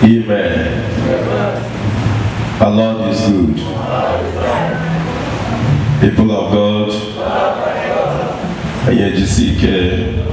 Amen. Our Lord is good. People of God, Ayejisike.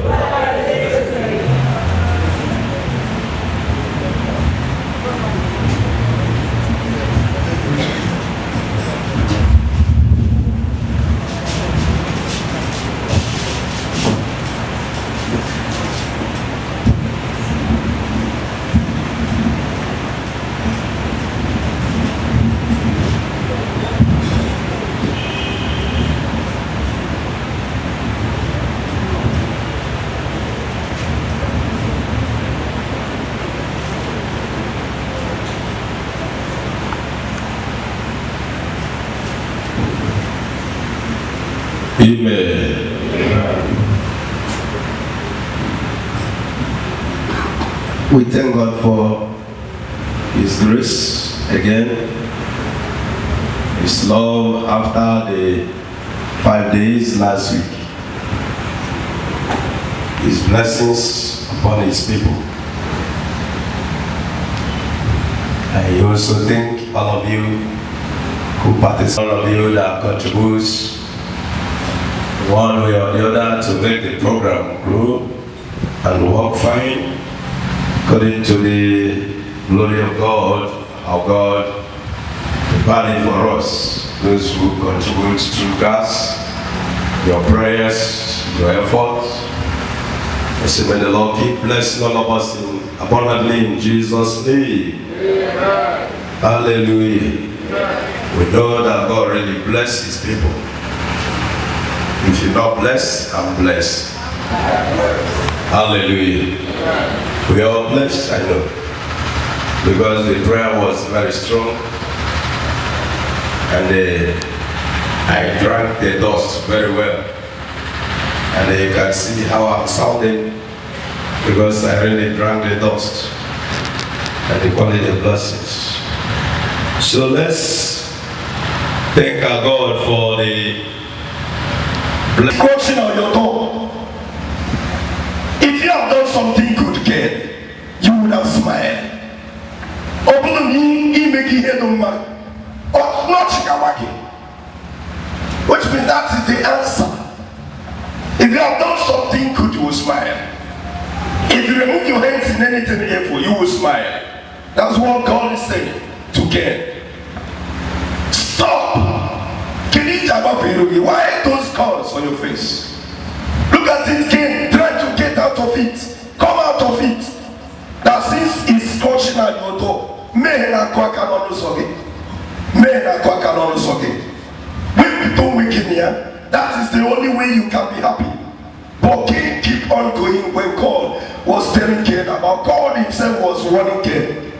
Amen. We thank God for His grace again, His love after the 5 days last week, His blessings upon His people. I also thank all of you who participate, all of you that contribute one way or the other to make the program grow and work fine according to the glory of God, our God, value for us, those who contribute through gas, your prayers, your efforts. I say, may the Lord keep blessing all of us abundantly in Jesus' name. Amen. Hallelujah. Amen. We know that God really blesses His people. If you're not blessed, I'm blessed. Hallelujah. We are blessed, I know. Because the prayer was very strong. And I drank the dust very well. And you can see how I'm sounding. Because I really drank the dust. And the quality of blessings. So let's thank our God for the watching on your door. If you have done something good again, you would have smiled. Open me, make you hear no man. Or not Chikawaki. Which means that is the answer. If you have done something good, you will smile. If you remove your hands in anything evil, you will smile. That's what God is saying to Cain. Stop. Why those scars on your face? Look at it, Cain. Try to get out of it. Come out of it. That since it's touching at your door, when people wicked here, that is the only way you can be happy. But Cain keep on going when God was telling Cain about. God himself was warning Cain.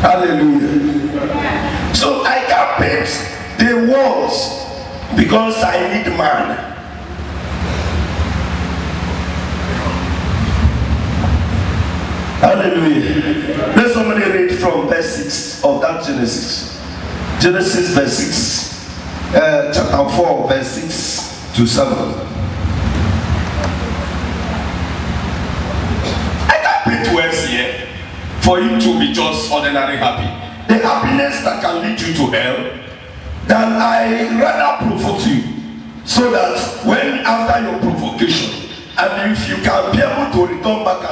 Hallelujah. So I can paint the walls because I need man. Hallelujah. Let somebody read from verse 6 of that Genesis. Genesis verse 6. Chapter 4 verse 6 to 7. I can't paint words here for you to be just ordinary happy. The happiness that can lead you to hell, then I rather provoke you, so that when after your provocation, and if you can be able to return back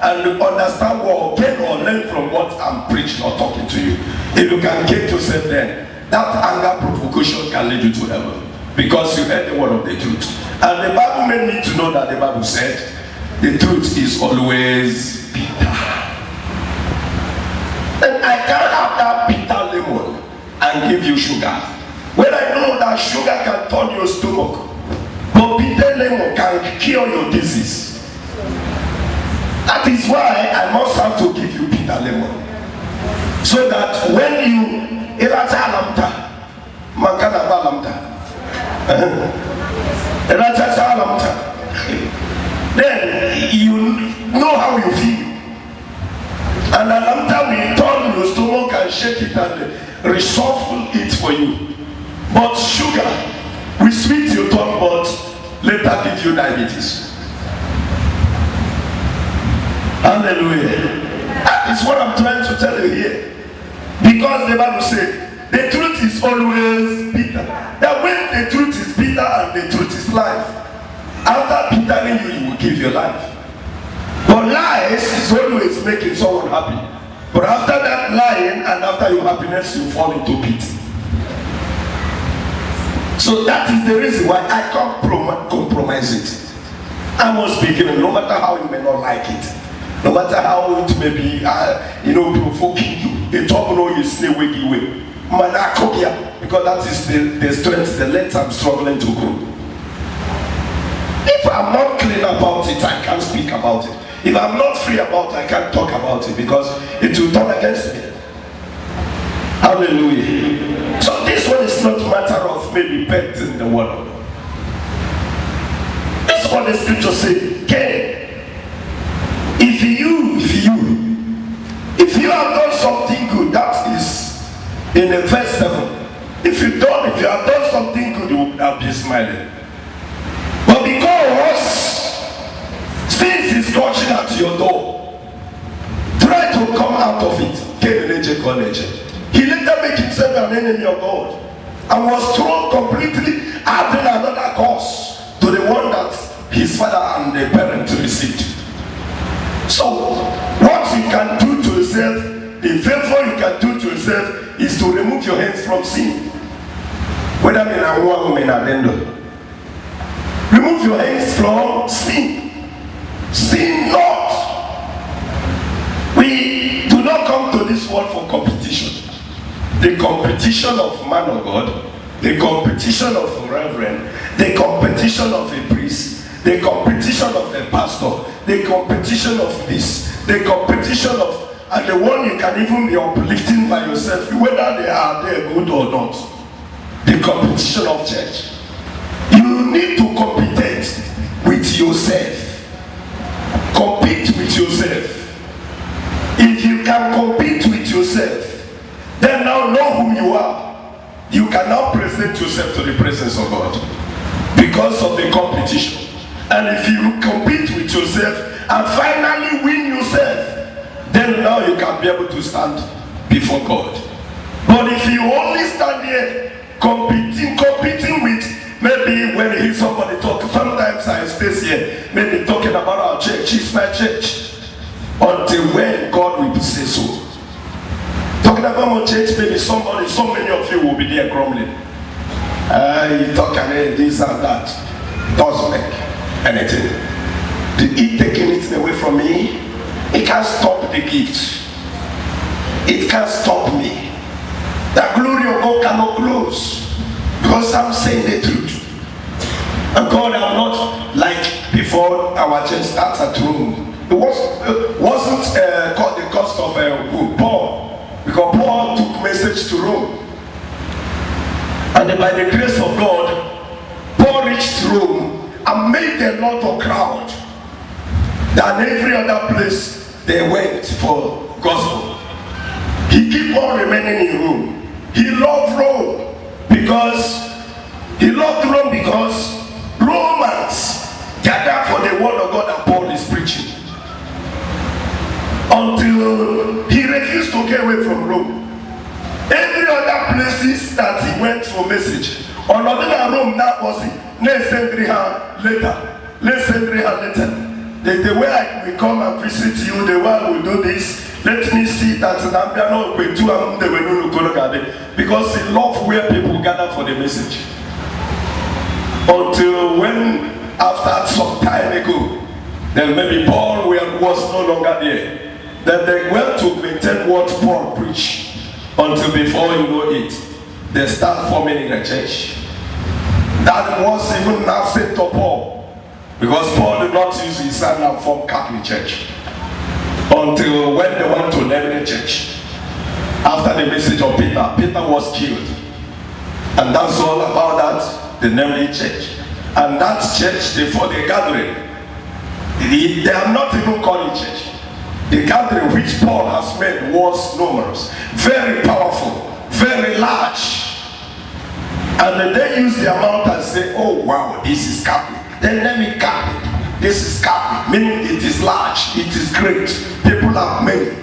and understand what gain or learn from what I'm preaching or talking to you, if you can get yourself there, that anger provocation can lead you to heaven, because you heard the word of the truth. And the Bible made me to know that the Bible said the truth is always bitter. And I can't have that bitter lemon and give you sugar. When I know that sugar can turn your stomach, but bitter lemon can cure your disease. That is why I must have to give you bitter lemon. So that when you then you know how you feel. And alamta will turn your stomach and shake it and reshuffle it for you. But sugar will sweet your tongue, but later give you diabetes. Hallelujah. That That is what I'm trying to tell you here. Because the Bible says the truth is always bitter. That when the truth is bitter and the truth is life, after bittering you, you will give your life. But lies is always making someone happy. But after that lying and after your happiness, you fall into pity. So that is the reason why I can't compromise it. I must be given, no matter how you may not like it. No matter how it may be, provoking you. A top no is stay wiggy way. Because that is the strength, the length I'm struggling to go. If I'm not clean about it, I can't speak about it. If I'm not free about it, I can't talk about it because it will turn against me. Hallelujah. So this one is not a matter of maybe pets in the world. This one the scripture says, okay, if you have done something good, that is in the verse 7. If you have done something good, you would have been smiling. But because since he's touching at your door, try to come out of it. He later made himself an enemy of God and was thrown completely, adding another cause to the one that his father and the parents received. So, what you can do to yourself, the favor you can do to yourself is to remove your hands from sin. Whether men are one woman are remove your hands from sin. Sin not. We do not come to this world for competition. The competition of man of God, the competition of a reverend, the competition of a priest, the competition of a pastor, the competition of this, the competition of, and the one you can even be uplifting by yourself, whether they are there good or not. The competition of church. You need to compete with yourself. Compete with yourself. If you can compete with yourself, then now know who you are. You can now present yourself to the presence of God because of the competition. And if you compete with yourself and finally win yourself, then now you can be able to stand before God. But if you only stand here competing with, maybe when I hear somebody talk, sometimes I stay here, maybe talking about our church, it's my church, until when God will say so. Talking about my church, maybe so many of you will be there grumbling. You talk and this and that. Doesn't make anything. It taking it away from me, it can't stop the gift. It can't stop me. The glory of God cannot close. Because I'm saying the truth. And God, I'm not like before our church starts at Rome. It wasn't called the cost of Paul. Because Paul took message to Rome. And by the grace of God, Paul reached Rome and made a lot of crowd. Than every other place they went for gospel. He kept on remaining in Rome. He loved Rome. Because Romans gathered for the word of God that Paul is preaching. Until he refused to get away from Rome. Every other places that he went for message. On other than Rome, that was it. Let's send 3 later. The way I will come and visit you, the way I will do this, let me see that because he loved where people gather for the message. Until when, after some time ago, then maybe Paul was no longer there. Then they went to maintain what Paul preached. Until before you know it, they start forming in the church. That was even now said to Paul. Because Paul did not use his son and form Catholic Church. Until when they went to Nemine Church. After the message of Peter was killed. And that's all about that, the Nemine Church. And that church, before the gathering, they are not even calling church. The gathering which Paul has made was numerous, very powerful, very large. And then they use their mouth and say, oh wow, this is Catholic. Then let me Catholic. This is Catholic, meaning it is large, it is great. People are many.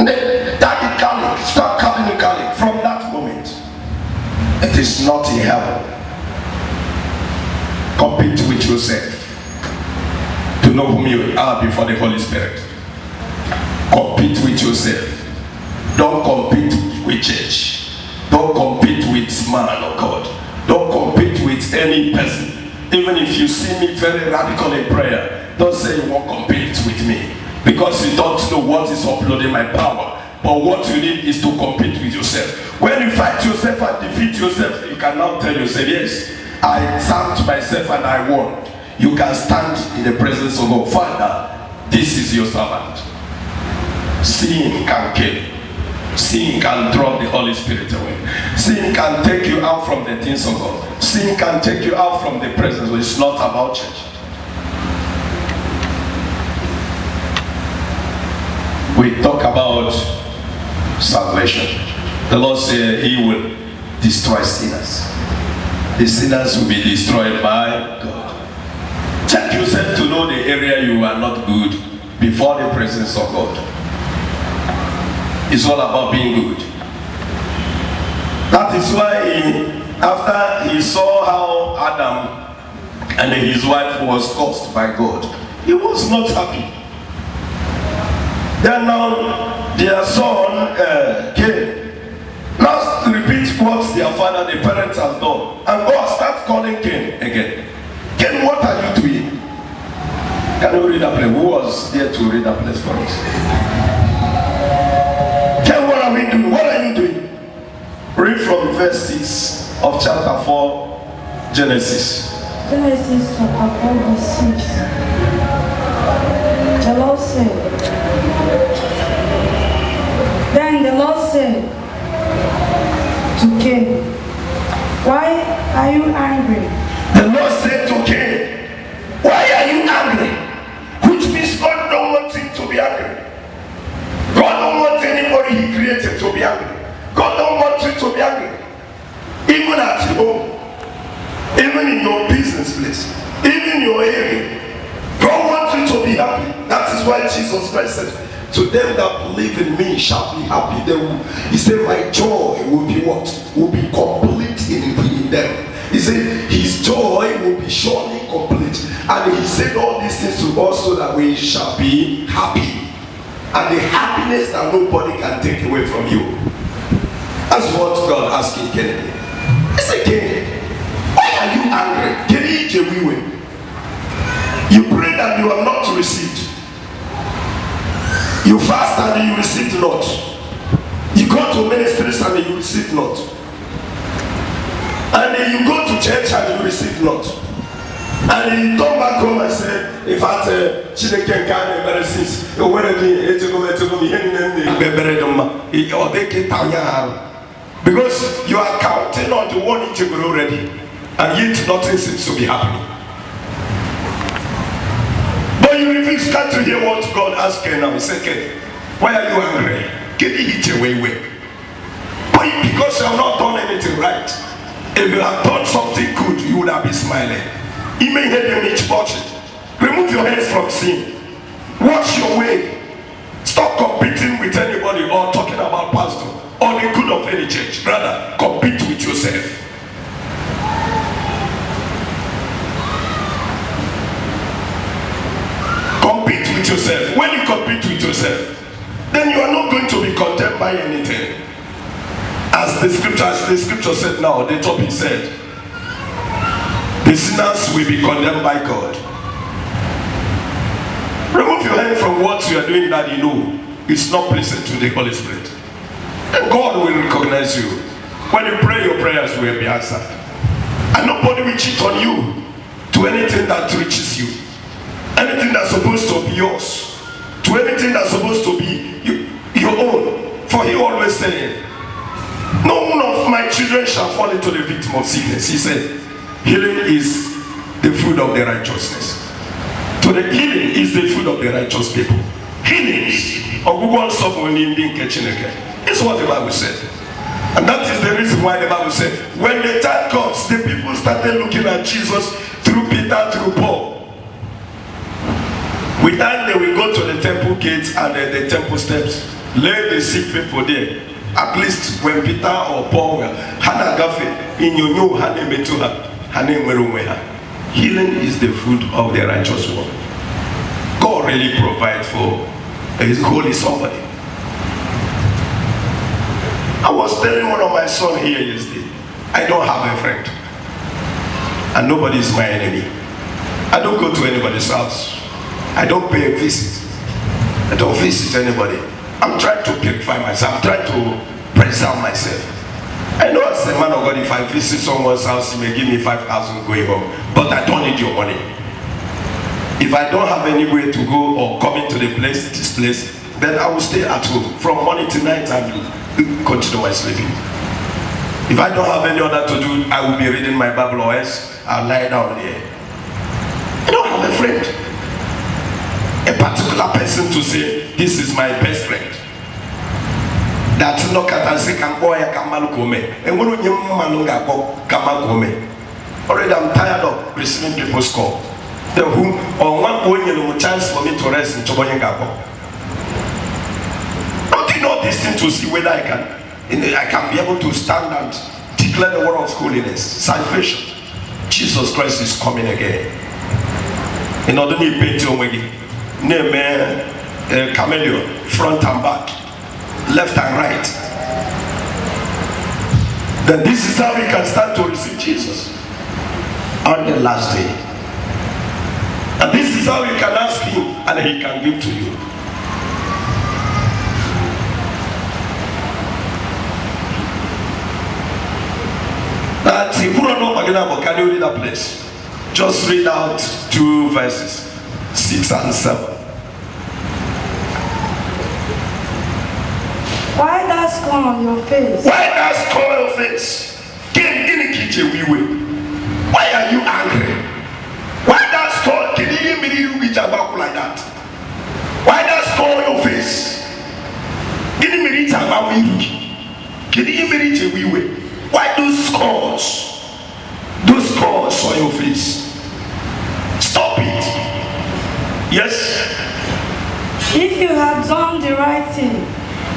And then Daddy Kalik, start calling him Kalik. From that moment, it is not in heaven. Compete with yourself to know whom you are before the Holy Spirit. Compete with yourself. Don't compete with church. Don't compete with man or God. Don't compete with any person. Even if you see me very radical in prayer, don't say you won't compete with me, because you don't know what is uploading my power. But what you need is to compete with yourself. When you fight yourself and defeat yourself, you can now tell yourself, yes, I served myself and I won. You can stand in the presence of God. Father, this is your servant. Sin can kill. Sin can draw the Holy Spirit away. Sin can take you out from the things of God. Sin can take you out from the presence. It's not about church. We talk about salvation. The Lord said He will destroy sinners. The sinners will be destroyed by God. Check yourself to know the area you are not good before the presence of God. It's all about being good. That is why after he saw how Adam and his wife was cursed by God, he was not happy. Then now their son Cain now repeat what their father, the parents, has done, and God starts calling Cain again. Cain, what are you doing? Can you read that place? Who was there to read that place for us? What are we doing? What are you doing? Read from verse 6 of chapter 4, Genesis. Genesis chapter 4, verse 6. The Lord said, then the Lord said to Cain, why are you angry? The Lord said to Cain, why are you angry? Which means God don't want him to be angry. God don't want anybody He created to be angry. God don't want you to be angry. Even at home, even in your business place, even in your area, God wants you to be happy. That is why Jesus Christ said, to them that believe in me shall be happy. He said, my joy will be what? Will be complete in them. He said, his joy will be surely complete. And he said all these things to us so that we shall be happy. And the happiness that nobody can take away from you. That's what God asking Kennedy. He said, Kennedy, why are you angry? Kennedy, you pray that you have not received. You fast and you receive not. You go to ministries and you receive not. And then you go to church and you receive not. And he come back home and said, in fact, Chineke can't embarrass because you are counting on the one integral already, and yet nothing seems to be happening. But you refuse to hear what God asked now. He said, okay, why are you angry? Get it away. But because you have not done anything right, if you have done something good, you would have been smiling. He may hear them each watching. Remove your hands from sin. Wash your way. Stop competing with anybody or talking about pastor or the good of any church. Rather, compete with yourself. Compete with yourself. When you compete with yourself, then you are not going to be condemned by anything. As the scripture said now, the topic said, the sinners will be condemned by God. Remove your hand from what you are doing that you know is not pleasing to the Holy Spirit. And God will recognize you. When you pray, your prayers will be answered. And nobody will cheat on you to anything that reaches you. Anything that's supposed to be yours. To anything that's supposed to be your own. For he always said, no one of my children shall fall into the victim of sickness. He said, healing is the fruit of the righteousness. So the healing is the fruit of the righteous people. Healing is what the Bible said. And that is the reason why the Bible said, when the time comes, the people started looking at Jesus through Peter, through Paul. With that, they will go to the temple gates and the temple steps Lay the sick people there. At least when Peter or Paul were Hana Gafe in your new Hane Metuha, Hane Merumeha. Healing is the fruit of the righteous one. God really provides for his holy somebody. I was telling one of my sons here yesterday, I don't have a friend. And nobody is my enemy. I don't go to anybody's house. I don't pay a visit. I don't visit anybody. I'm trying to purify myself. I'm trying to preserve myself. I know as a man of God, if I visit someone's house, he may give me 5,000 going home. But I don't need your money. If I don't have anywhere to go or come into the place, this place, then I will stay at home. From morning to night, I will continue my sleeping. If I don't have any other to do, I will be reading my Bible, or else I'll lie down here. I don't have a friend. A particular person to say, this is my best friend. That's no katasi kamboya kamalukome. And when you malunga kamalukome. Already I'm tired of receiving people's call. The whom or one point you chance for me to rest in Choboyangabo. Don't you know this thing to see whether I can be able to stand and declare the word of holiness, salvation. Jesus Christ is coming again. In order to paint your way, name chameleon, front and back, left and right. Then this is how we can start to receive Jesus on the last day. And this is how you can ask him and he can give to you. That's if you don't know Magana, can you read that place? Just read out 2 verses, 6 and 7. Why that scorn on your face? Why that scorn on your face? Why are you angry? Why that scorn? Can you even be about like that? Why that scorn on your face? Can you even about Can you even why those scars? Those scars on your face. Stop it. Yes. If you had done the right thing,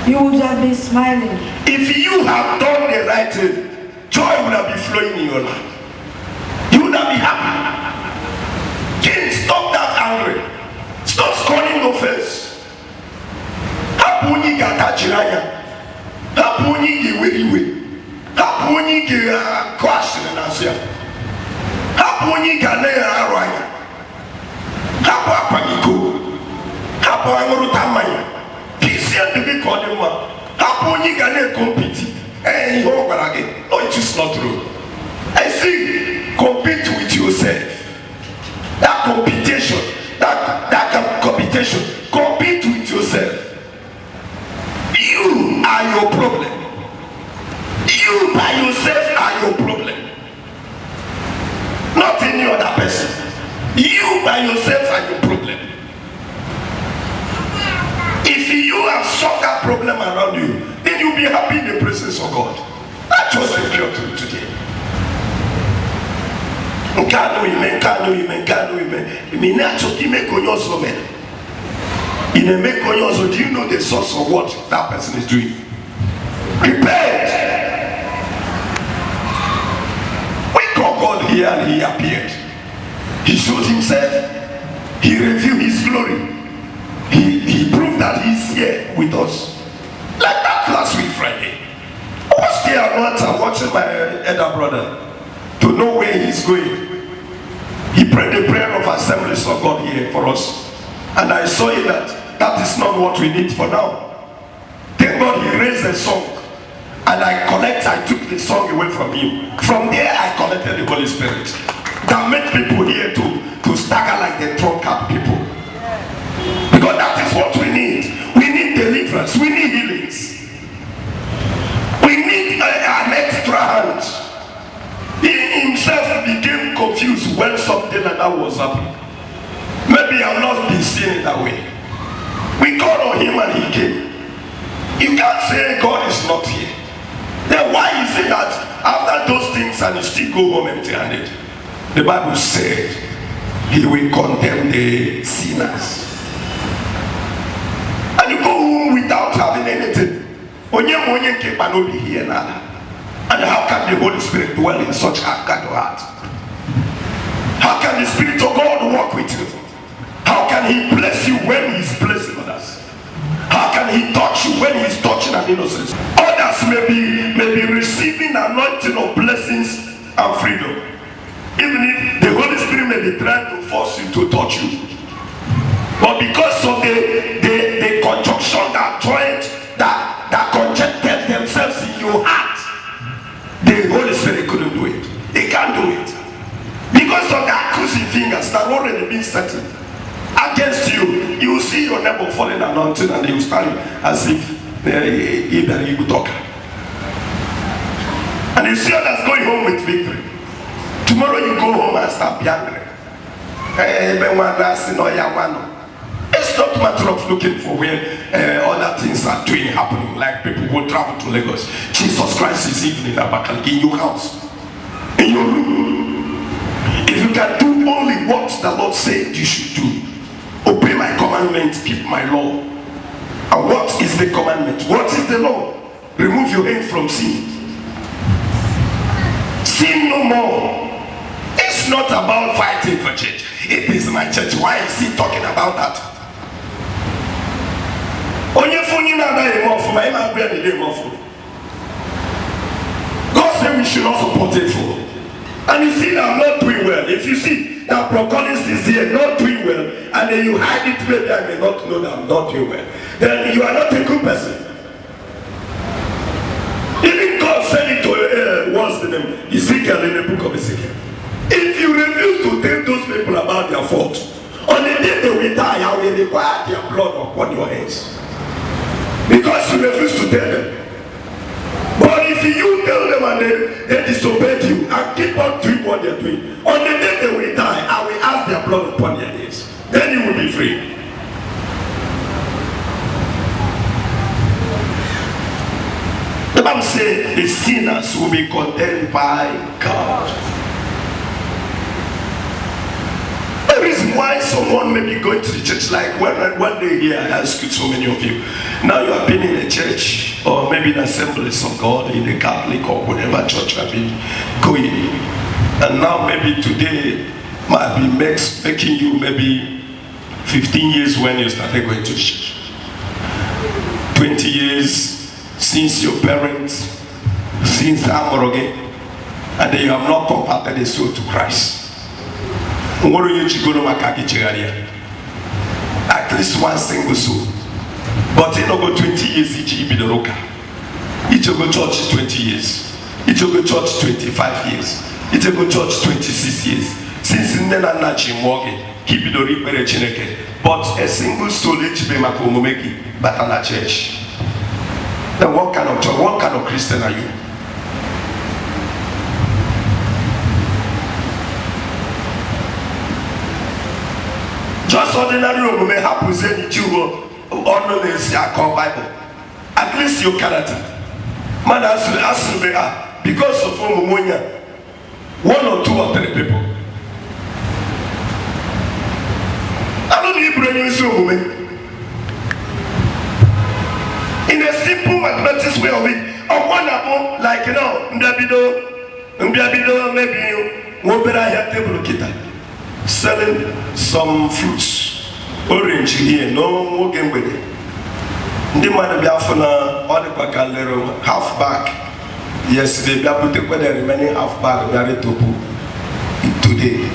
you would have been smiling. If you have done the right thing, joy would have been flowing in your life. You would have been happy. King, stop that anger. Stop scorning your face. Hapuni gatachiranya. Hapuni giwiriwe. Hapuni kwashire nasia. Hapuni ganera arwanya. Hapo apanyiko. Hapo anguru tamanya. Peace and be called him. Hapuni gane compete. Eh, you go again. No, it is not true. I see, compete with yourself. That competition, that competition, compete with yourself. You are your problem. You by yourself are your problem. Not any other person. You by yourself are your problem. If you have solved that problem around you, then you'll be happy in the presence of God. That's just the clear to today. Do you know the source of what that person is doing? Repent. We called God here and he appeared. He showed himself. He revealed his glory. He proved that he's here with us. Like that last week Friday. I was there at watching my elder brother to know where he's going. He prayed the prayer of Assemblies of God here for us. And I saw it that is not what we need for now. Thank God he raised a song. And I took the song away from him. From there I collected the Holy Spirit. That made people here to stagger like the drunken people. Because that is what we need. We need deliverance. We need healings. We need an extra hand. He himself became confused when something like that was happening. Maybe I've not been seeing it that way. We called on him and he came. You can't say God is not here. Then why is it that after those things and you still go home empty-handed? The Bible said he will condemn the sinners. And you go home without having anything. Onye nke no be here now. And how can the Holy Spirit dwell in such a kind of heart? How can the Spirit of God work with you? How can He bless you when He is blessing others? How can He touch you when He is touching an innocent? Others may be receiving anointing of blessings and freedom. Even if the Holy Spirit may be trying to force you to touch you. But because of the conjunction that conjuncted themselves in your heart, the Holy Spirit couldn't do it. He can't do it. Because of the accusing fingers that already been settled against you, you will see your neighbor falling anointed and he will stand as if he would talk. And you see others going home with victory. Tomorrow you go home and start being angry. It's not a matter of looking for where other things are doing happening, like people who travel to Lagos. Jesus Christ is even in Abakaliki, in your house, in your room. If you can do only what the Lord said you should do, obey my commandments, keep my law. And what is the commandment? What is the law? Remove your hand from sin. Sin no more. It's not about fighting for church. It is my church. Why is he talking about that? God said we should not support it for. And you see that I'm not doing well. If you see that Prof. Collins is here not doing well, and then you hide it, maybe I may not know that I'm not doing well, then you are not a good person. Even God said it to what's the name? Ezekiel, in the book of Ezekiel. If you refuse to tell those people about their fault, on the day they will die, I will require their blood upon your heads. Because you refuse to tell them. But if you tell them and they disobeyed you and keep on doing what they're doing, on the day they will die, I will ask their blood upon their heads. Then you will be free. The Bible says the sinners will be condemned by God. The reason why someone may be going to the church, like one day here I asked so many of you, now you have been in a church or maybe in Assemblies of God, in a Catholic or whatever church you have been going, and now maybe today might be making you maybe 15 years when you started going to church, 20 years since your parents, since Amoroge, and then you have not converted a soul to Christ. At least one single soul. But in over 20 years, each be the roka. Each go church 20 years. Each go church 25 years. Each go church 26 years. Since in the Nachi Morgan, keep it repere chineke. But a single soul each be makomomeki, but on a church. Then what kind of church, what kind of Christian are you? Just ordinary may happen in you honor this Bible. At least your character. Man has to because of one or two or three people. I don't need bring you in a simple mathematics way of it. Of one apple, like maybe one better here table kita. Selling some fruits, orange here, no more game with it. The man be all the half bag. Yesterday, we have put the remaining half bag very topu today.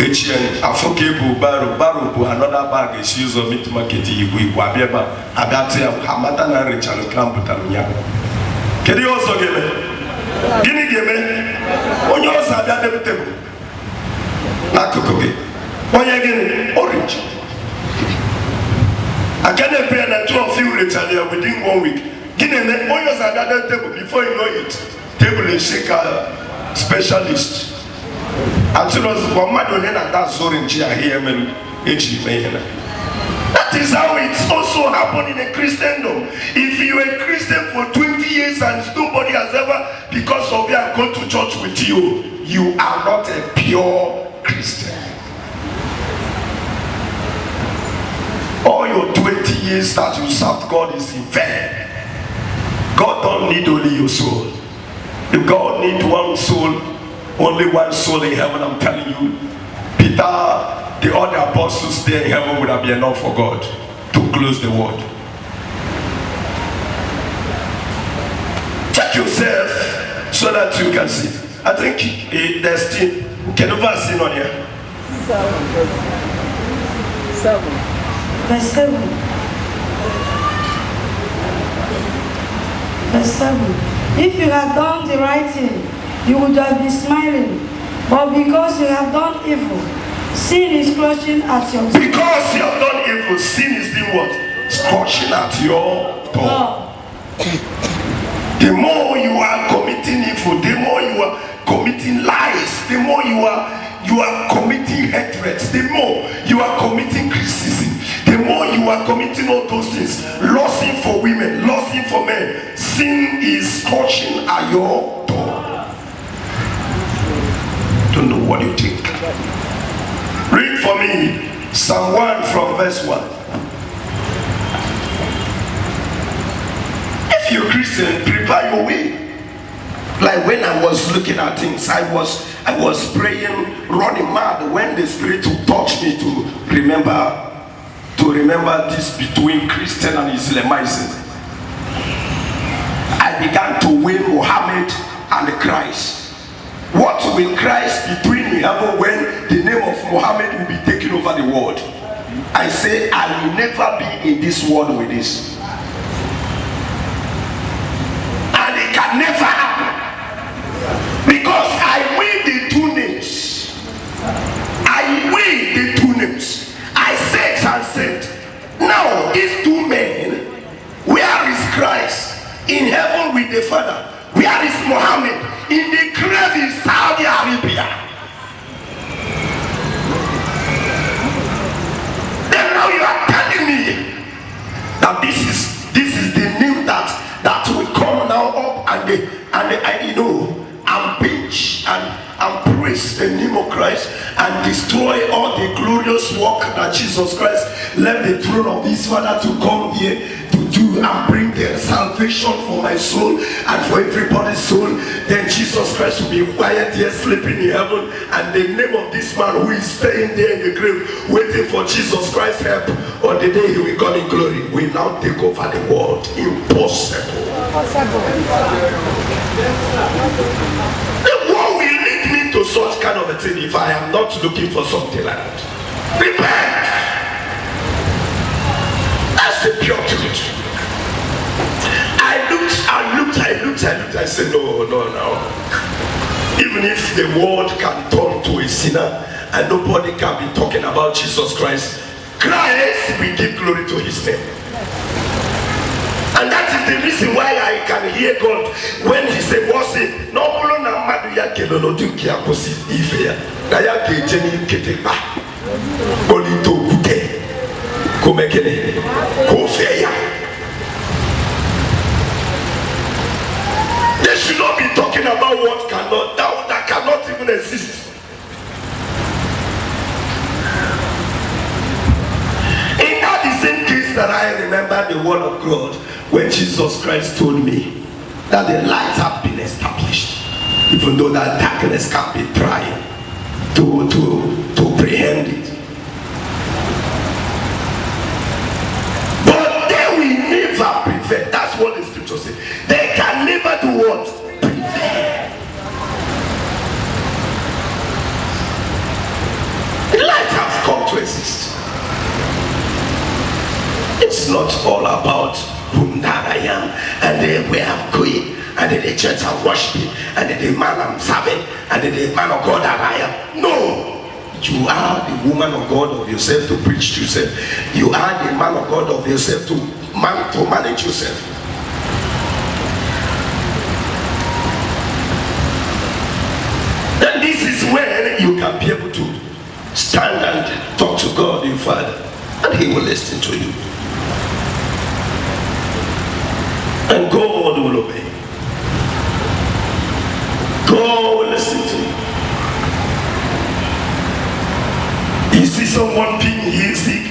HN Afokebo Baro another bag is used of meat market. We Wabiaba Abati Hamata and Richard Clamputamia. Can you also give me? Didn't give me? On your side, that table. Not cookie. Why again? Orange. I can't pay an 12 few Richard within 1 week. Give them the oils at that table before you know it. Table is shaker specialist. As soon as one man don't have that orange here, that is how it's also happened in a Christendom. If you are a Christian for 20 years and nobody has ever, because of you, gone to church with you, you are not a pure Christian. All your 20 years that you served God is in vain. God don't need only your soul. If God need one soul, only one soul in heaven, I'm telling you, Peter, the other apostles there in heaven would have been enough for God to close the word. Check yourself so that you can see. I think there's still, can you pass in on here? 7. Verse 7. Verse 7. If you had done the right thing, you would have been smiling. But because you have done evil, sin is clutching at your door. Because you have done evil, sin is doing what? It's clutching at your door. The more you are committing evil, the more you are committing lies, the more you are committing hatred, the more you are committing criticism, the more you are committing all those things, lusting for women, lusting for men. Sin is clutching at your door. Don't know what you think. Read for me Psalm 1 from verse 1. If you're Christian, prepare your way. Like when I was looking at things, I was praying, running mad when the Spirit touched me to remember this between Christian and Islamism. I began to weigh Muhammad and Christ. What will Christ be doing in heaven when the name of Muhammad will be taking over the world? I say, I will never be in this world with this. And it can never happen. Because I weigh the two names. I weigh the two names. I said and said, now these two men, where is Christ? In heaven with the Father. Where is Muhammad? In the grave in Saudi Arabia. Then now you are telling me that this is the name that will come now up and you know, and preach and praise the name of Christ and destroy all the glorious work that Jesus Christ left the throne of his Father to come here to do and bring the salvation for my soul and for everybody's soul. Then Jesus Christ will be quiet here sleeping in heaven, and the name of this man who is staying there in the grave waiting for Jesus Christ's help on the day he will come in glory will now take over the world. Impossible. The world will lead me to such kind of a thing if I am not looking for something like that. Repent. That's the pure truth. I said, no. Even if the world can turn to a sinner and nobody can be talking about Jesus Christ, Christ will give glory to his name. And that is the reason why I can hear God when he said, what's it? No, they should not be talking about what cannot, that cannot even exist. In that the same case that I remember the word of God when Jesus Christ told me that the light have been established, even though that darkness can be trying to prehend it. But they will never prevail. That's what the scripture says. They can never do what? Prevail. The light has come to exist. It's not all about whom that I am and where I'm going and the church I'm worshiping and the man I'm serving and the man of God that I am. No. You are the woman of God of yourself to preach to yourself. You are the man of God of yourself to manage yourself. Then this is when you can be able to stand and talk to God, your Father, and he will listen to you. And God will obey. God will listen to you. You see someone being sick,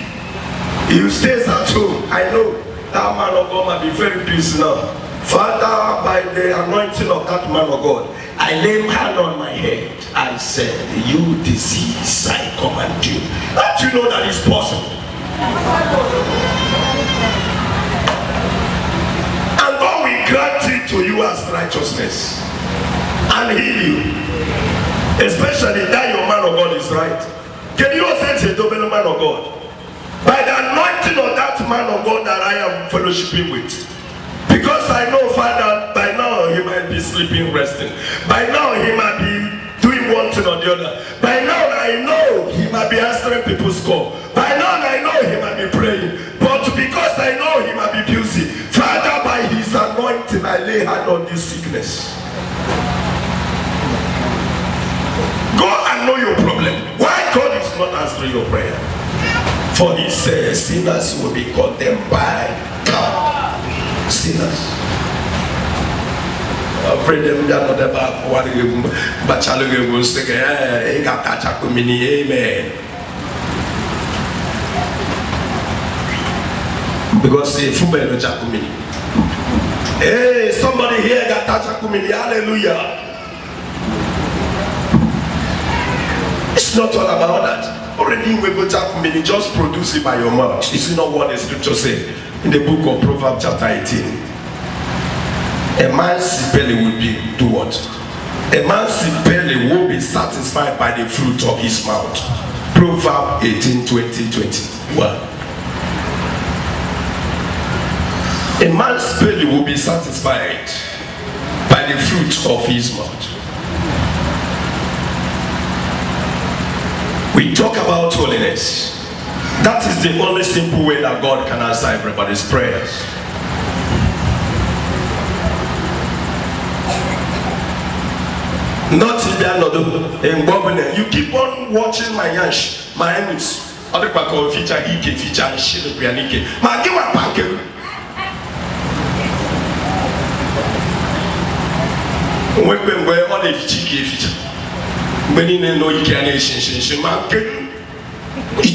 you stays at home. I know that man of God might be very busy now. Father, by the anointing of that man of God, I lay my hand on my head. I said, you disease, I command you. Don't you know that it's possible? And God will grant it to you as righteousness and heal you. Especially that your man of God is right. Can you say to the man of God? By the anointing of that man of God that I am fellowshipping with. Because I know, Father, by now he might be sleeping, resting. By now he might be doing one thing or the other. By now I know he might be answering people's call. By now I know he might be praying. But because I know he might be busy, Father, by his anointing, I lay hand on this sickness. Go and know your problem. Why God is not answering your prayer? For he says sinners will be condemned by God. Sinners. I pray them that not about what you bachelor will say, amen. Because the football is Jakumini. Hey, somebody here got Jakumini. Hallelujah. It's not all about that. Already we go Jakumini, just produce it by your mouth. Is it not what the scripture says in the book of Proverbs chapter 18? A man's belly will be do what? A man's belly will be satisfied by the fruit of his mouth. Proverbs 18, 20, 21. A man's belly will be satisfied by the fruit of his mouth. We talk about holiness. That is the only simple way that God can answer everybody's prayers. Not in the another. You keep on watching my yash, my enemies. Other people feature Ike, feature and shit, Pianike. My give a packet. When we're on a feature. When you know you can't it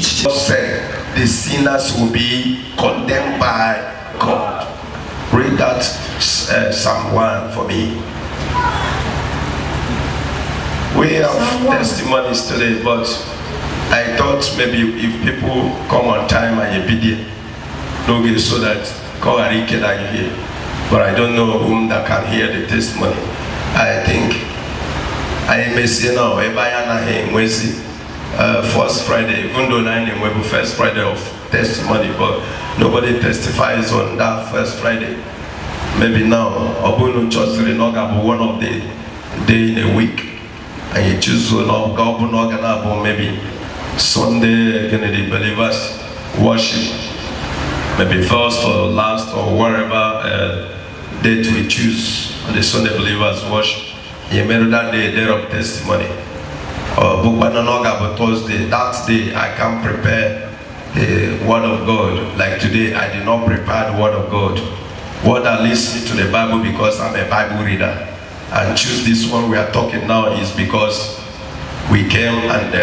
said the sinners will be condemned by God. Read that Psalm 1 for me. We have testimonies today, but I thought maybe if people come on time and you be there, so that God can hear. But I don't know whom that can hear the testimony. I think I may say now, first Friday, even though I am first Friday of testimony, but nobody testifies on that first Friday. Maybe now, Obuno Church Rinoga one of the day in a week, and you choose to know maybe Sunday, again the believers worship, maybe first or last or wherever date we choose, the Sunday believers worship. You made that day of testimony. But Thursday, that day I can prepare the word of God. Like today, I did not prepare the word of God. What that leads me to the Bible because I'm a Bible reader. And choose this one we are talking now is because we came and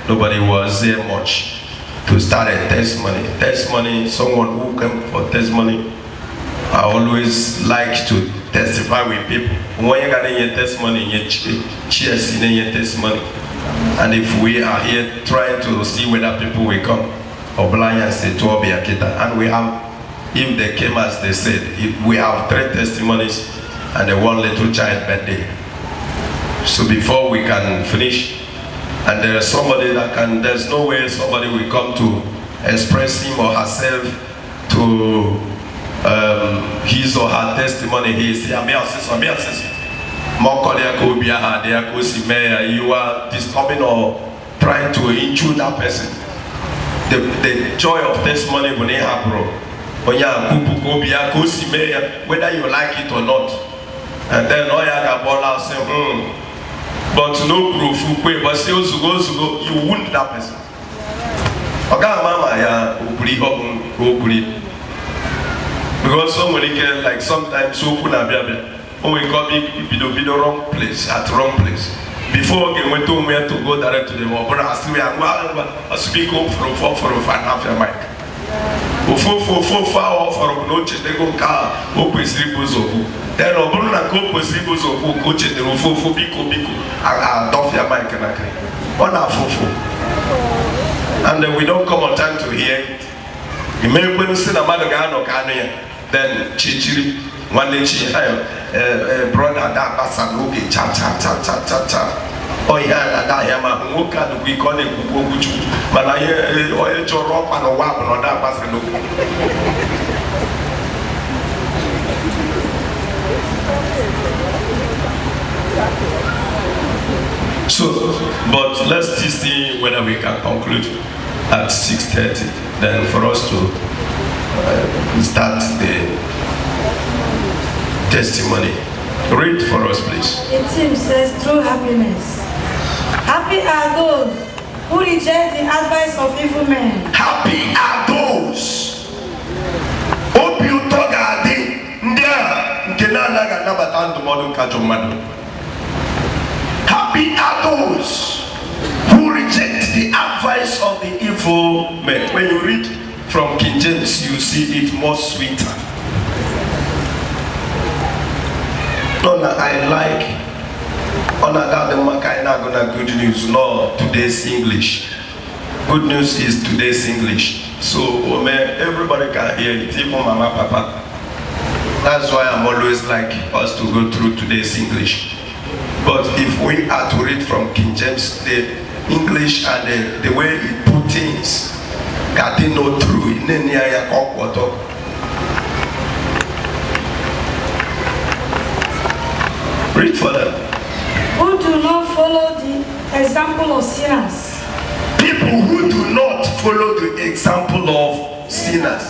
nobody was there much to start a testimony. Testimony, someone who came for testimony, I always like to testify with people. When you got your testimony, you cheers in your testimony. And if we are here trying to see whether people will come, or blind and say to Obiakita, and we have, if they came as they said, if we have 3 testimonies and a 1 little child birthday. So before we can finish, and there is somebody that can, there's no way somebody will come to express him or herself to his or her testimony. He is you are disturbing or trying to intrude that person. The joy of testimony whether you like it or not. And then Oya say, but no proof, but still you wound that person. Because somebody can, like sometimes when we come in the wrong place, at wrong place. Before we went to where to go direct to the wall, but I still speak up for half your mic. ofu ahụ fọrọ na o chetego nke a o kwesịrị ibu ụzọ kwu then ọ bụrụ na nke o kwesịrị ibu ụzọ kwu ka o chetara ofu biko adọfịa mike na aka ọ na-afụfụ and then we don't come on time to hear it. Ime ekwenu si na mmadụ ga-anọ ka anụ ya then chichiri nwanne chi brother da akpasa n'oge cha ọ ihe a na-ada ahịa ma nwoke a dịkwa ike ọ na-ekwukwu okwu Chukwu mana ihe onye chọrọ ọkwa n'ụwa bụ na ọ da akpasa n'okwu. So, but let's still see whether we can conclude at 6:30. Then for us to start the testimony. Read for us, please. The team says, true happiness. Happy are those who reject the advice of evil men. Happy are those. Obi ụtọ ga-adị ndị a nke na-anaghị anabata ndụmọdụ nke ajọ mmadụ. Happy are those who reject the advice of the evil men. When you read from King James, you see it more sweeter. No, I like good news, not today's English. Good news is today's English. So everybody can hear it, even Mama, Papa. That's why I'm always like us to go through today's English. But if we are to read from King James, the English and the way it put things, God didn't know through. Read for them. Who do not follow the example of sinners. People who do not follow the example of sinners.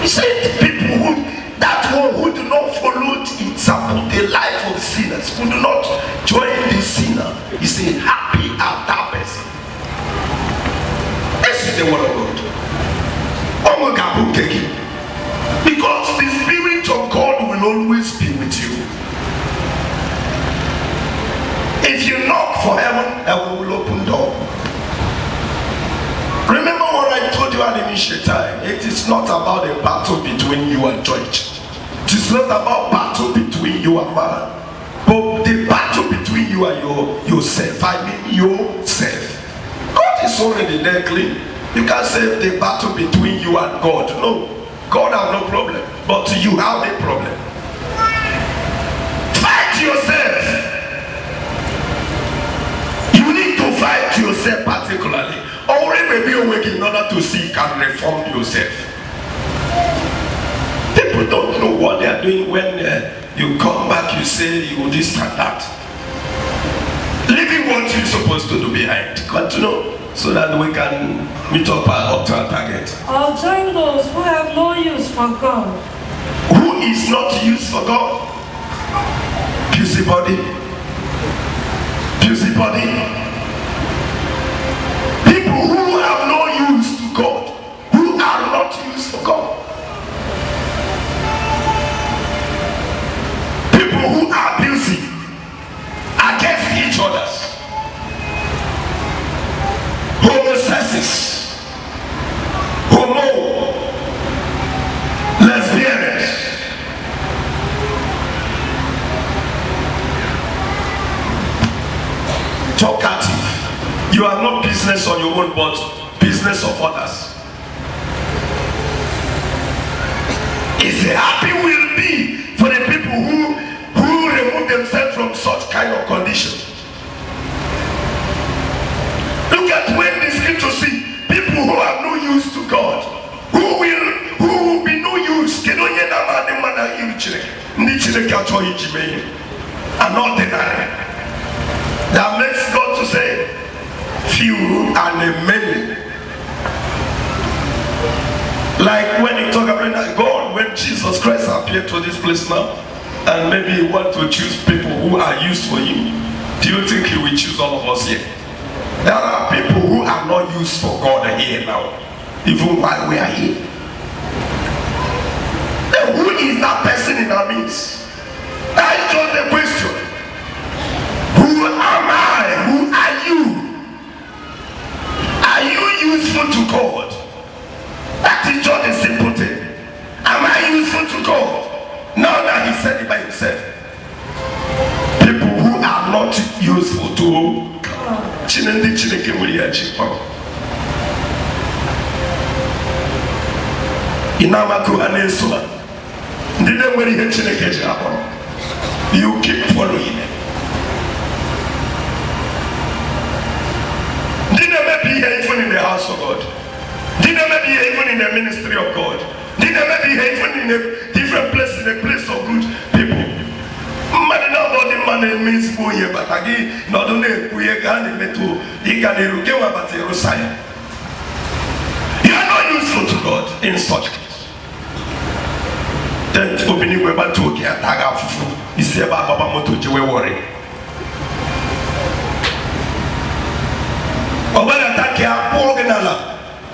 He said people who do not follow the example, the life of sinners, who do not join the sinner, he said happy are that person. This is the word of God. Because the Spirit of God will always be with you. If you knock for heaven will open door. Remember what I told you at the initial time. It is not about a battle between you and church. It is not about battle between you and man. But the battle between you and yourself. I mean yourself. God is already there clean. You can't say the battle between you and God. No. God has no problem. But you have a problem. Fight yourself. You need to fight yourself particularly. Or maybe awake in order to seek and reform yourself. People don't know what they are doing when you come back, you say you this and that. Leaving what you're supposed to do behind. Continue so that we can meet up to our target. Or join those who have no use for God. Who is not used for God? Busybody. Busybody. People who have no use to God, who are not used for God. People who are busy against each other. Homosexuals, homo, lesbians. Talkative. You are not business on your own, but business of others. It's a happy will be for the people who remove themselves from such kind of condition. Look at when the scripture see people who have no use to God, who will be no use. An ordinary. That makes God to say few and many. Like when you talk about God, when Jesus Christ appeared to this place now, and maybe you want to choose people who are used for you, do you think he will choose all of us here? There are people who are not used for God here now, even while we are here. Then who are useful to God. Now that he said it by himself. People who are not useful to Chineke Chineke Muriachi. Inamaku Anesua. Didn't worry Chineke Japon. You keep following it. Didn't maybe even in the house of God. Didn't maybe even in the ministry of God. Didn't maybe even in a different place, in a place of good people. Madina body man means boye, but again, not only we are going to Iganerukewa but Yerusaya. You are not useful to God in such case. Then opening Weba to Kiataga Fufu is about Baba Moto Jewe worry. Obana Takia Poganala,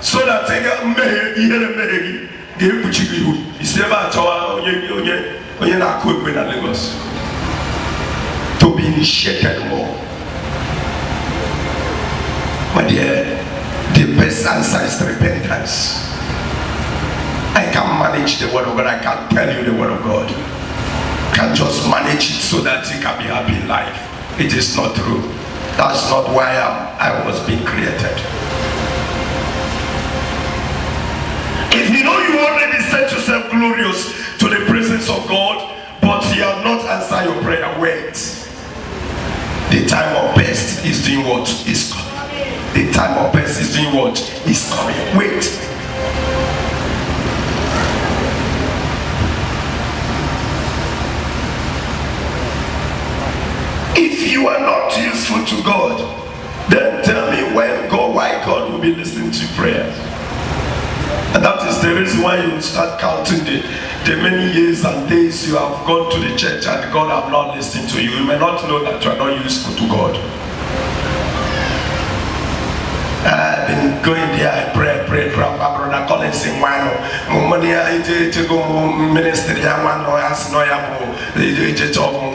so that they get me. Give Puchigu, is never Oye na quick with Lagos. To be initiated more. My dear, the best answer is repentance. I can manage the word of God, I can tell you the word of God. Can't just manage it so that you can be happy in life. It is not true. That's not why I was being created. If you know you already set yourself glorious to the presence of God, but you have not answered your prayer, wait. The time of best is doing what is coming. The time of best is doing what is coming. Wait. If you are not useful to God, then tell me why God will be listening to prayers. And that is the reason why you start counting the many years and days you have gone to the church and God have not listened to you. You may not know that you are not useful to God. I've been going there, I pray, brother Collins in one money I to go ministry, one or as no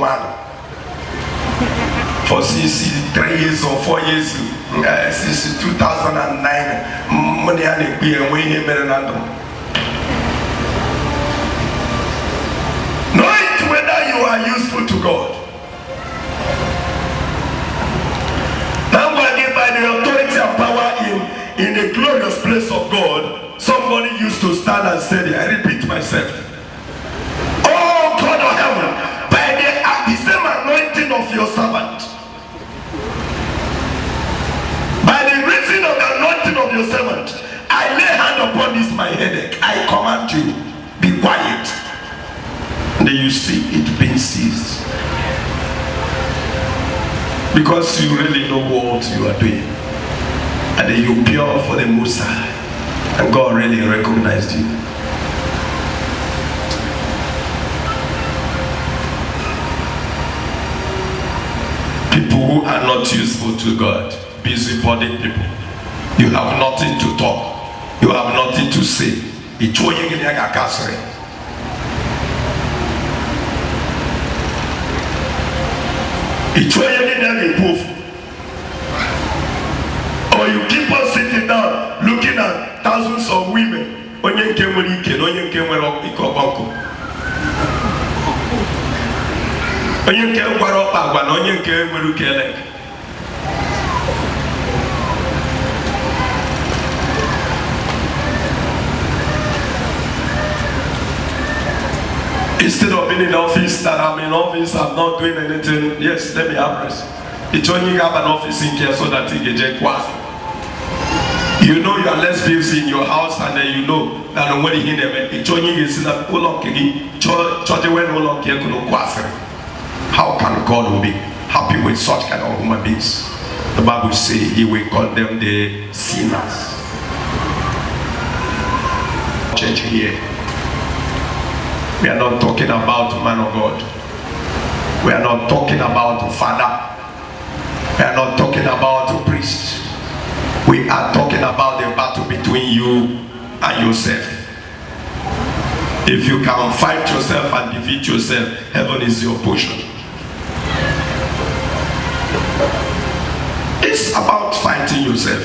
one. For 3 years or 4 years, since 2009, money and be away here, Bernardo. Know it whether you are useful to God. Now, by the authority and power in the glorious place of God, somebody used to stand and say, I repeat myself. Oh God of heaven, by the same anointing of your servant. By the reason of the anointing of your servant, I lay hand upon this my headache. I command you, be quiet. And then you see it being seized. Because you really know what you are doing. And then you pure for the Most High. And God really recognized you. People who are not useful to God, busybody people. You have nothing to talk. You have nothing to say. Or you keep on sitting down looking at thousands of women. Instead of being in office, that I'm in office, I'm not doing anything. Yes, let me have rest. It's only you have an office in here so that you can get quasi. You know you are less busy in your house, and then you know that when you hear them, it's only you see that how can God be happy with such kind of human beings? The Bible says He will condemn the sinners. Church here. We are not talking about man of God. We are not talking about father. We are not talking about priest. We are talking about the battle between you and yourself. If you can fight yourself and defeat yourself, heaven is your portion. It's about fighting yourself.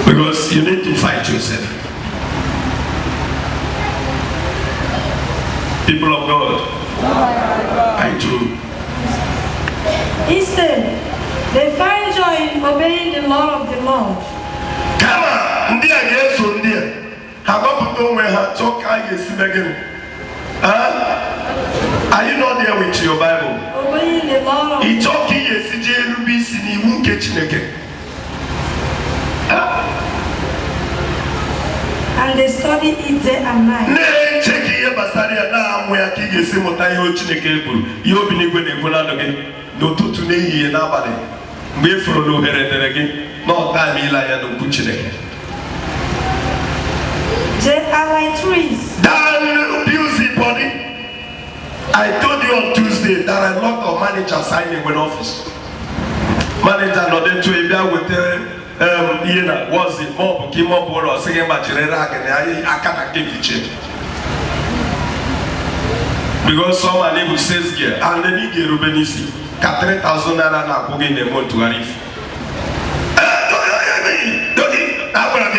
Because you need to fight yourself. People of God, I do. He said, they find joy in obeying the law of the Lord. Come on, India gets on there. How about the way her talk? I guess again. Are you not there with your Bible? Obeying the law of the Lord. It's okay, yes, JLBC, you won't catch it again. And they study it day and night. Ne check here, Basaria, now we are kicking some of Tayo Chineke. You'll be able to go out again. No to today, nobody. We follow her again. Not time, Eli, and Kuchineke. They are like trees. That abuse body. I told you on Tuesday that a lot of managers signing in office. Manager not then to a with was it mob came up or second bachelor and I can't give it. Because someone able says here and then he Rubenisi 3,000 naira go in the month to Arif.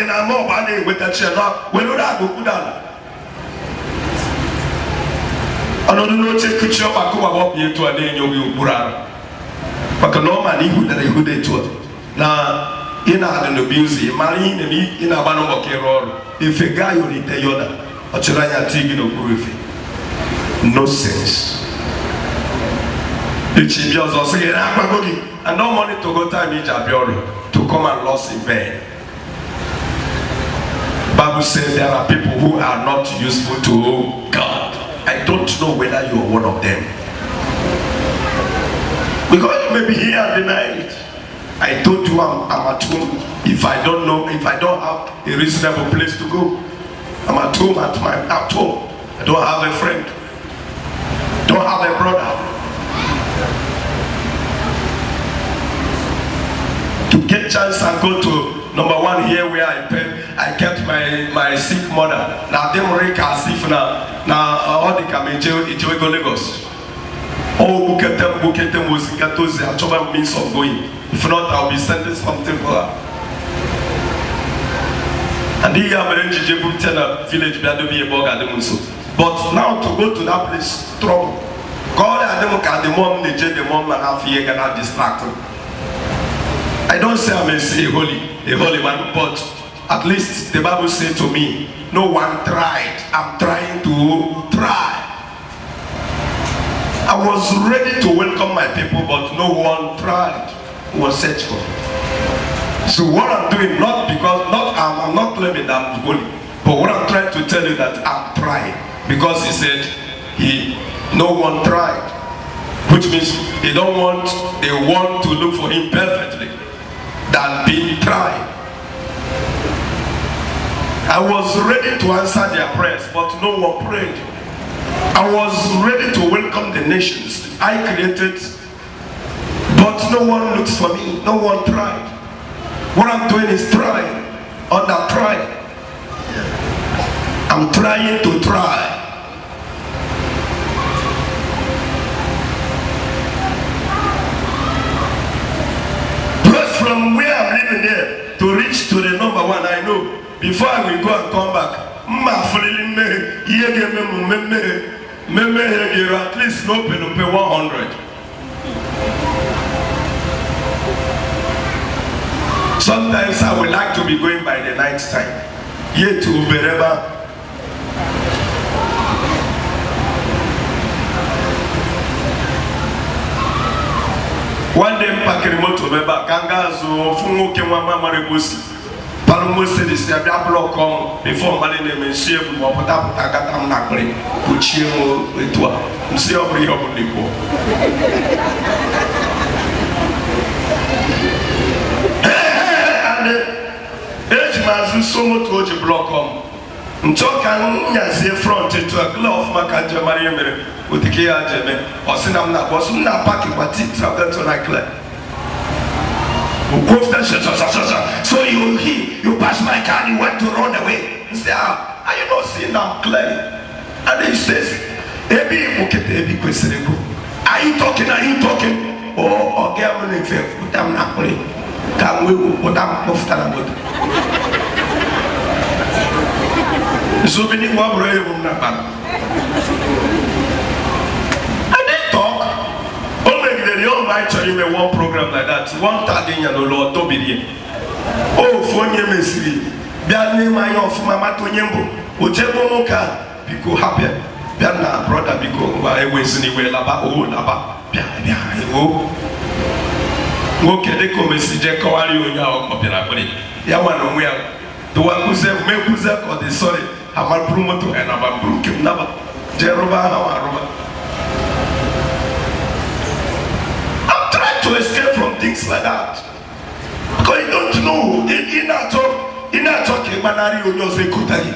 I'm more bad with that channel. When would I go put down? Another no check could show back over here to a day in your Burara. But no man who that I would to it. Now, in an abuse, marrying me in a banner role. If a guy will tell you that, a Chiraya taking a groovy. No sense. The chief was saying, and no money to go time each Abioro to come and lost in vain. Bible says there are people who are not useful to God. I don't know whether you are one of them. Because you may be here and deny it. I told you I'm at home. If I don't know, if I don't have a reasonable place to go, I'm at home at home. I don't have a friend. Don't have a brother. To get chance and go to number one here where I kept my sick mother. Now them rake as if now all the Kamejo go Lagos. Oh, Buketem was in Katozi, I told means of going. If not, I'll be sending something for her. And he have a village to be a bog at the Muso. But now to go to that place, trouble. God had them at the mom, the mom and half year cannot distract him. I don't say I'm a holy man, but at least the Bible said to me, no one tried. I'm trying to try. I was ready to welcome my people, but no one tried. Was searched for. So what I'm doing, I'm not claiming that I'm holy, but what I'm trying to tell you that I'm trying, because he said no one tried, which means they want to look for him perfectly than being tried. I was ready to answer their prayers, but no one prayed. I was ready to welcome the nations I created, but no one looks for me, no one tried. What I'm doing is trying, under trying. I'm trying to try. Because from where I'm living there to reach to the number one, I know before I will go and come back, at least no pay 100. Sometimes I would like to be going by the night time. Yet to wherever. One day packing motor beba kangazo fungo kemwa mama rebusi. Palmo said this ya block come before mali name share mo pota kata mnakle kuchimo etwa. Msi obri obuliko. Ejmazu somo to block on. Nchoka nyazie front to a glove makaja mariemere utikia jeme osina mna boss mna paki kwa titra that on I clear. So you pass my car and you went to run away. You say, are you not seeing I'm clear? And then he says, Ebi Ebi Queserego. Are you talking? Are you talking? Oh, okay, I'm going to put them not playing. Can we put them off the so many more brave women. no actually me one program like that. One tag in your Lord to be here. Oh, for your mystery. That name I of Mama Tonyembo. Ojebo Moka. Because happy. Biana brother because I was anywhere laba oh laba. Biana oh. Okay, they come message kawali onya okopira kuri. Ya wana mwe. The one who said me who said or the sorry. Amal promoto and amal brukim naba. Jeroba hawa. I'm trying to escape from things like that. Because you don't know. In a talk, manari onyoze kutari.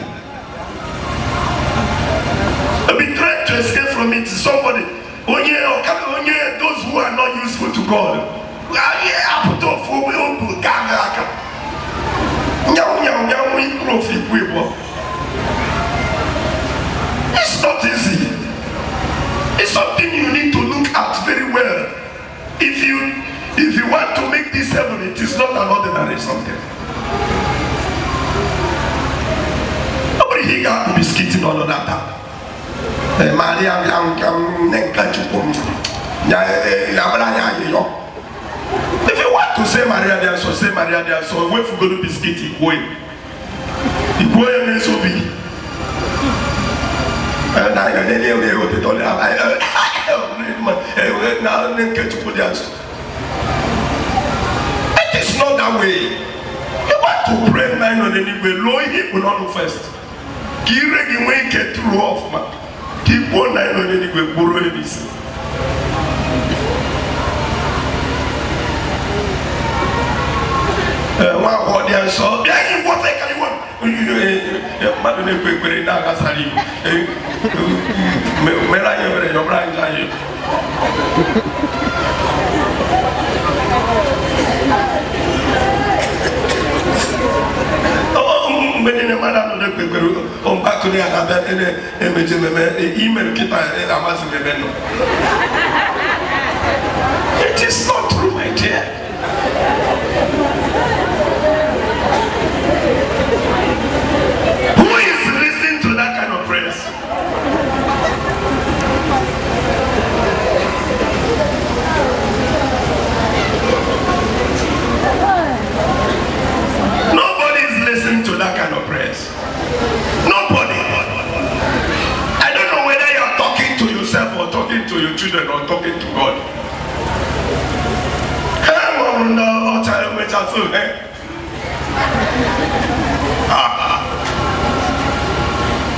I've been trying to escape from it. Somebody, those who are not useful to God. It's not easy. It's something you need to look at very well. If you want to make this heaven, it is not an ordinary something. Nobody here got to be skitting all of that. If you want to say Maria Dia, so say Maria Dia, so wait for going to be skitting. Iguay means so big. It is not that way. You want to pray 9 on anyway, low hip will not first. Kiregi when get through off man. Keep 1 9 on anyway, borrow this. One audience so yeah, what they can want. Madame Pekere na gasali. Mera yere no brand jaye. Oh, menine madame de Pekere on ba kuni aga e meje me email kita e amazi me benno. It is not true, my dear. Who is listening to that kind of prayers? Nobody is listening to that kind of prayers. Nobody. I don't know whether you are talking to yourself or talking to your children or talking to God.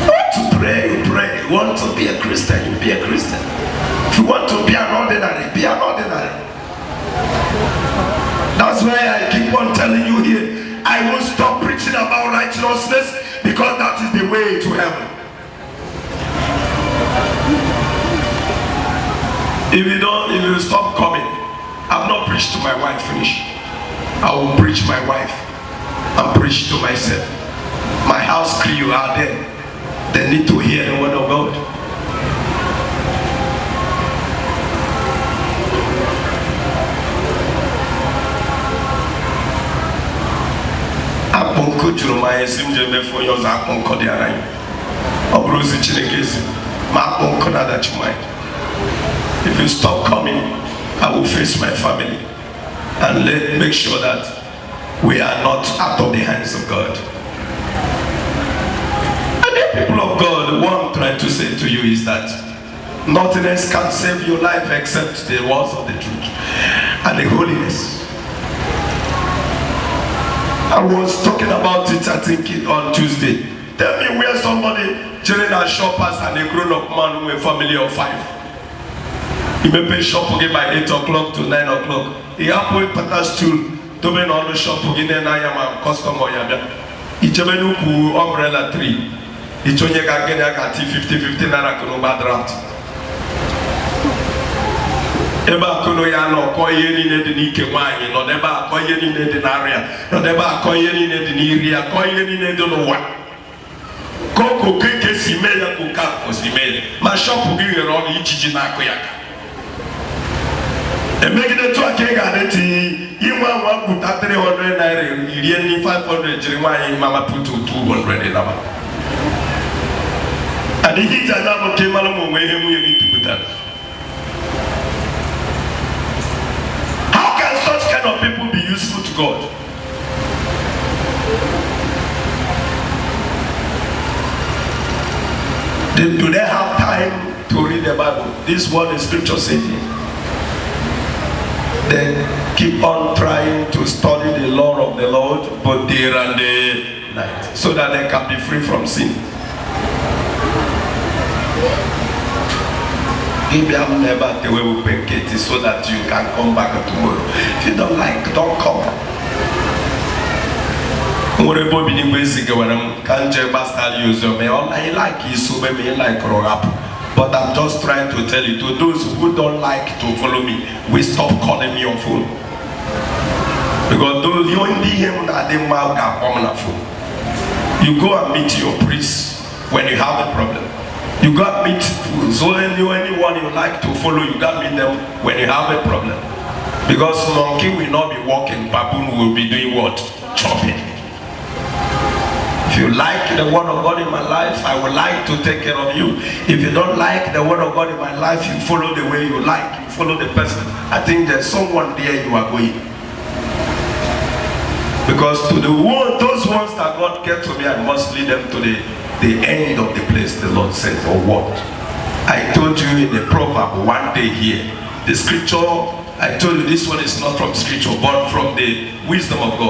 Want to pray, you pray. You want to be a Christian, you be a Christian. If you want to be an ordinary, be an ordinary. That's why I keep on telling you here, I won't stop preaching about righteousness because that is the way to heaven. If you stop coming, I've not preached to my wife, finish. I will preach my wife and preach to myself. My house crew are there. They need to hear the word of God. Aponko jurumaya simjebe for yours aponko de arai. Obruzi chinekezi. Ma aponko nada chumai. If you stop coming, I will face my family and make sure that we are not out of the hands of God. And the people of God, what I'm trying to say to you is that nothing else can save your life except the words of the truth and the holiness. I was talking about it, I think, on Tuesday. Tell me where somebody during our shoppers and a grown-up man with a family of 5. He may pay shop again by 8 o'clock to 9 o'clock. He have to put a stool to be on the shop again and I am a customer. He jump ku umbrella tree. He chonye ka gene ka 50 naira kuno badraft. Eba kuno ya no ko yeni ne de ni ke wanyi no deba ko yeni ne de naria no deba ko yeni ne de ni ria ko yeni ne de no wa. Koko keke si me ya ku ka ko si me. Ma shop gi ro ni jiji na ko ya. And make it a truck again. You want to put 300 naira, you 500, you mama put to 200 in number. And the heat and number came along where you need to put that. can such kind of people be useful to God? Do they have time to read the Bible? This is what the scripture says here. They keep on trying to study the law of the Lord, both day and night, so that they can be free from sin. Maybe I'm never the way we make it so that you can come back tomorrow. If you don't like, don't come. I like but I'm just trying to tell you, to those who don't like to follow me, we stop calling me on phone. Because those you only him that they mouth on phone. You go and meet your priest when you have a problem. You got meet so anyone you like to follow, you got meet them when you have a problem. Because monkey will not be walking, baboon will be doing what? Chopping. If you like the word of God in my life, I would like to take care of you. If you don't like the word of God in my life, you follow the way you like, you follow the person. I think there's someone there you are going. Because to those ones that God gave to me, I must lead them to the end of the place, the Lord says, or what? I told you in the proverb one day here, the scripture, I told you this one is not from scripture, but from the wisdom of God.